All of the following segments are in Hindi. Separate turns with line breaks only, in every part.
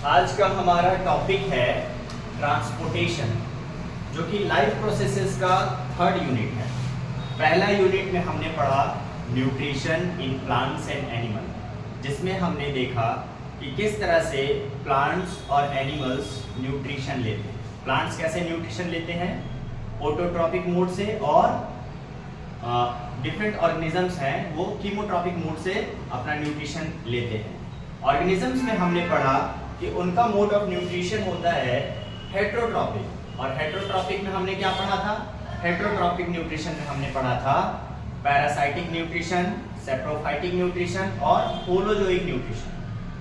आज का हमारा टॉपिक है ट्रांसपोर्टेशन, जो कि लाइफ प्रोसेसेस का थर्ड यूनिट है। पहला यूनिट में हमने पढ़ा nutrition in plants and animal, जिसमें हमने देखा कि किस तरह से प्लांट्स और एनिमल्स न्यूट्रिशन लेते हैं। प्लांट्स कैसे न्यूट्रिशन लेते हैं, ऑटोट्रॉपिक मोड से, और डिफरेंट ऑर्गेनिजम्स हैं वो कीमोट्रॉपिक मोड से अपना न्यूट्रिशन लेते हैं। ऑर्गेनिजम्स में हमने पढ़ा कि उनका मोड ऑफ न्यूट्रिशन होता है हेट्रोट्रॉपिक, और हेट्रोट्रॉपिक में हमने क्या पढ़ा था, हेट्रोट्रॉपिक न्यूट्रिशन में हमने पढ़ा था पैरासाइटिक न्यूट्रिशन, सेप्रोफाइटिक न्यूट्रिशन और होलोजोइक न्यूट्रिशन।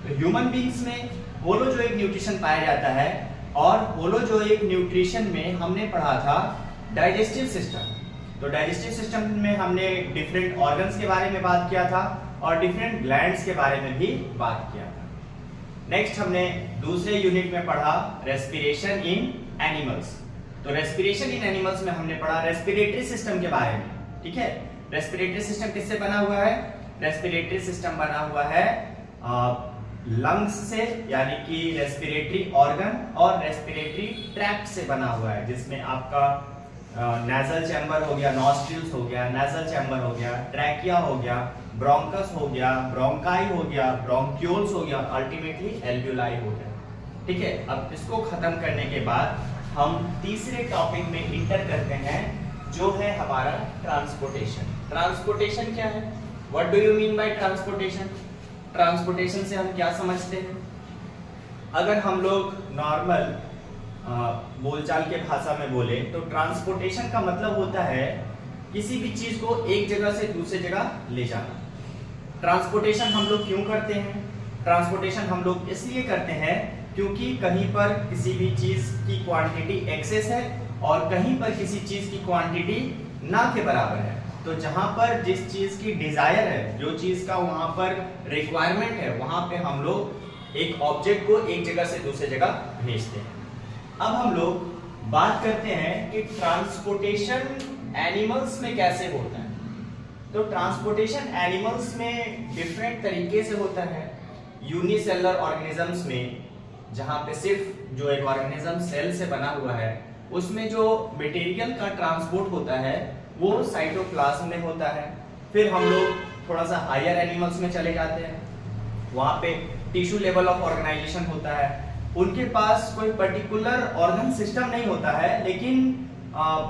तो ह्यूमन बींग्स में होलोजोइक न्यूट्रिशन पाया जाता है, और होलोजोइक न्यूट्रिशन में हमने पढ़ा था डाइजेस्टिव सिस्टम। तो डाइजेस्टिव सिस्टम में हमने डिफरेंट ऑर्गन्स के बारे में बात किया था और डिफरेंट ग्लैंड्स के बारे में भी बात किया था। नेक्स्ट हमने दूसरे यूनिट में पढ़ा रेस्पिरेशन इन एनिमल्स। तो रेस्पिरेशन इन एनिमल्स में हमने पढ़ा रेस्पिरेटरी सिस्टम के बारे में। ठीक है, रेस्पिरेटरी सिस्टम किससे बना हुआ है? रेस्पिरेटरी सिस्टम बना हुआ है लंग्स से, यानी कि रेस्पिरेटरी ऑर्गन और रेस्पिरेटरी ट्रैक्ट से बना हुआ है, जिसमें आपका नेजल चैम्बर हो गया, नॉस्ट्रिल्स हो गया, नेजल चैम्बर हो गया, ट्रैकिया हो गया, ब्रोंकस हो गया, ब्रोंकाई हो गया, ब्रोंक्यूल्स हो गया, अल्टीमेटली एल्वियोलाई हो गया। ठीक है, अब इसको खत्म करने के बाद हम तीसरे टॉपिक में इंटर करते हैं, जो है हमारा ट्रांसपोर्टेशन। ट्रांसपोर्टेशन क्या है? What do you mean by transportation? Transportation से हम क्या समझते हैं? अगर हम लोग नॉर्मल बोलचाल के भाषा में बोले तो ट्रांसपोर्टेशन का मतलब होता है किसी भी चीज को एक जगह से दूसरी जगह ले जाना। ट्रांसपोर्टेशन हम लोग क्यों करते हैं? ट्रांसपोर्टेशन हम लोग इसलिए करते हैं क्योंकि कहीं पर किसी भी चीज की क्वांटिटी एक्सेस है और कहीं पर किसी चीज की क्वांटिटी ना के बराबर है। तो जहां पर जिस चीज की डिजायर है, जो चीज का वहां पर रिक्वायरमेंट है, वहां पे हम लोग एक ऑब्जेक्ट को एक जगह से दूसरी जगह भेजते हैं। अब हम लोग बात करते हैं कि ट्रांसपोर्टेशन एनिमल्स में कैसे होता है। तो ट्रांसपोर्टेशन एनिमल्स में डिफरेंट तरीके से होता है। यूनिसेलुलर ऑर्गेनिजम्स में, जहां पे सिर्फ जो एक ऑर्गेनिज्म सेल से बना हुआ है, उसमें जो मटेरियल का ट्रांसपोर्ट होता है वो साइटोप्लाज्म में होता है। फिर हम लोग थोड़ा सा हायर एनिमल्स में चले जाते हैं, वहां पे टिश्यू लेवल ऑफ ऑर्गेनाइजेशन होता है। उनके पास कोई पर्टिकुलर ऑर्गन सिस्टम नहीं होता है, लेकिन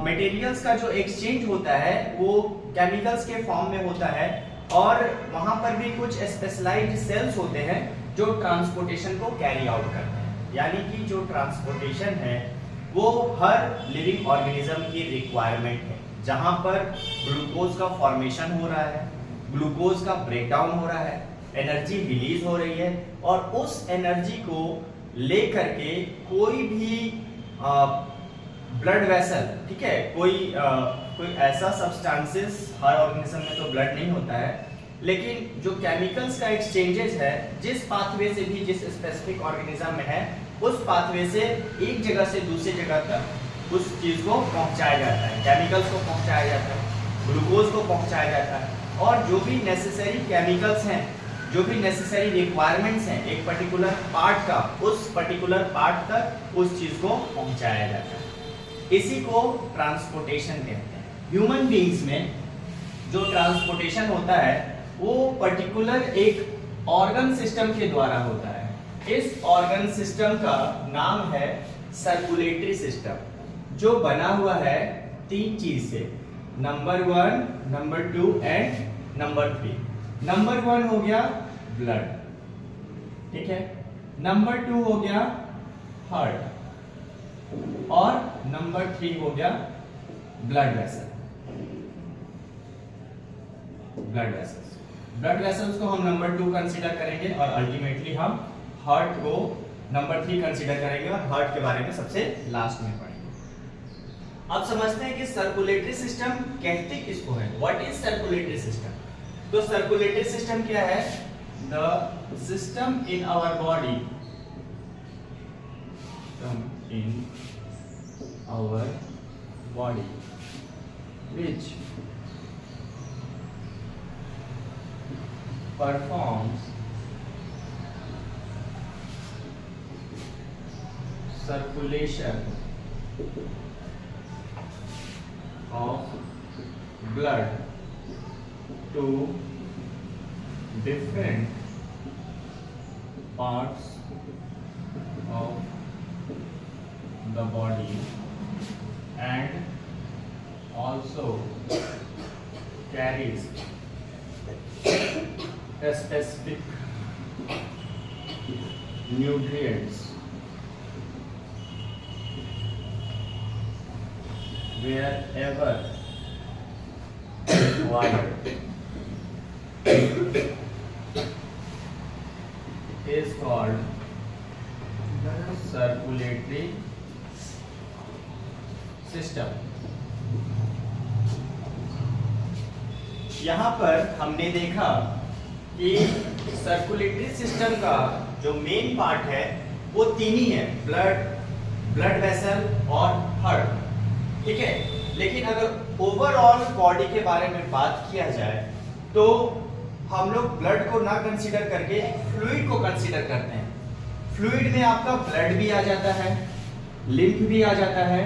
मटेरियल्स का जो एक्सचेंज होता है वो केमिकल्स के फॉर्म में होता है, और वहां पर भी कुछ स्पेशलाइज्ड सेल्स होते हैं जो ट्रांसपोर्टेशन को कैरी आउट करते हैं। यानी कि जो ट्रांसपोर्टेशन है वो हर लिविंग ऑर्गेनिज्म की रिक्वायरमेंट है, जहां पर ग्लूकोज का फॉर्मेशन हो रहा है, ग्लूकोज का ब्रेकडाउन हो रहा है, एनर्जी रिलीज हो रही है, और उस एनर्जी को लेकर के कोई भी ब्लड वेसल, ठीक है, कोई ऐसा सब्सटेंसेस, हर ऑर्गेनिज्म में तो ब्लड नहीं होता है, लेकिन जो केमिकल्स का एक्सचेंजेस है, जिस पाथवे से भी जिस स्पेसिफिक ऑर्गेनिज्म में है, उस पाथवे से एक जगह से दूसरी जगह तक उस चीज को पहुंचाया जाता है। केमिकल्स को पहुंचाया जाता है, ग्लूकोज को पहुंचाया जाता है, और जो भी नेसेसरी केमिकल्स हैं, जो भी नेसेसरी रिक्वायरमेंट्स हैं एक पर्टिकुलर पार्ट का, उस पर्टिकुलर पार्ट तक उस चीज को पहुंचाया जाता है। इसी को ट्रांसपोर्टेशन कहते हैं। ह्यूमन बीइंग्स में जो ट्रांसपोर्टेशन होता है वो पर्टिकुलर एक ऑर्गन सिस्टम के द्वारा होता है। इस ऑर्गन सिस्टम का नाम है सर्कुलेटरी सिस्टम, जो बना हुआ है तीन चीज से, number 1, number 2 and number 3। Number 1 हो गया ब्लड, ठीक है, नंबर 2 हो गया हार्ट, और नंबर 3 हो गया ब्लड वेसल। ब्लड वेसल्स को हम नंबर 2 कंसीडर करेंगे, और अल्टीमेटली हम हार्ट को नंबर 3 कंसीडर करेंगे, और हार्ट के बारे में सबसे लास्ट में पढ़ेंगे। अब समझते हैं कि सर्कुलेटरी सिस्टम कहते किसको है, व्हाट इज सर्कुलेटरी सिस्टम। तो सर्कुलेटरी सिस्टम क्या है? The system in our body, which performs circulation of blood to different parts of the body and also carries a specific nutrients wherever required is called circulatory system. यहाँ पर हमने देखा कि सर्कुलेटरी सिस्टम का जो मेन पार्ट है वो तीन ही है, ब्लड वेसल और हार्ट, ठीक है। लेकिन अगर ओवरऑल बॉडी के बारे में बात किया जाए तो हम लोग ब्लड को ना कंसीडर करके फ्लूइड को कंसीडर करते हैं। फ्लूइड में आपका ब्लड भी आ जाता है, लिम्फ भी आ जाता है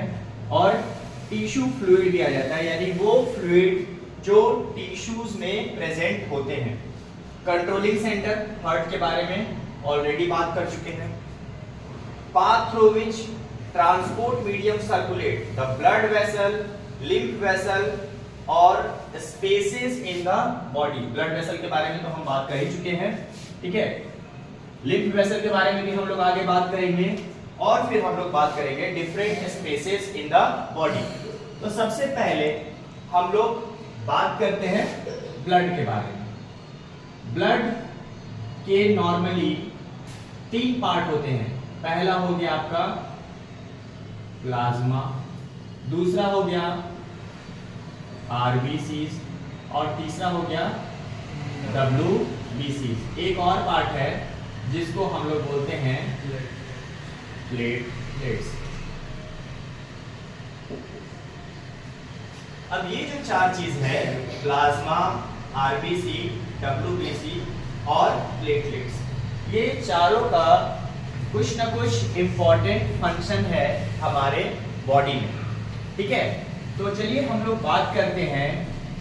और टिश्यू फ्लूइड भी आ जाता है, यानी वो फ्लूइड जो टिश्यूज में प्रेजेंट होते हैं। कंट्रोलिंग सेंटर हार्ट के बारे में ऑलरेडी बात कर चुके हैं। Path through which transport medium circulate the blood vessel, lymph vessel और spaces in the body. Blood vessel के बारे में तो हम बात कर ही चुके हैं, ठीक है। लिम्फ वेसल के बारे में भी हम लोग आगे बात करेंगे और फिर हम लोग बात करेंगे different spaces in the body. तो सबसे पहले हम लोग बात करते हैं ब्लड के बारे में। ब्लड के नॉर्मली तीन पार्ट होते हैं। पहला हो गया आपका प्लाज्मा, दूसरा हो गया आरबीसीज और तीसरा हो गया डब्ल्यूबीसीज। एक और पार्ट है जिसको हम लोग बोलते हैं प्लेटलेट्स। अब ये जो चार चीज है, प्लाज्मा, आरबीसी, डब्ल्यूबीसी और प्लेटलेट्स, ये चारों का कुछ ना कुछ इंपॉर्टेंट फंक्शन है हमारे बॉडी में, ठीक है। तो चलिए हम लोग बात करते हैं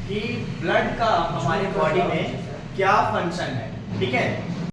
कि ब्लड का हमारे बॉडी में क्या फंक्शन है, ठीक है।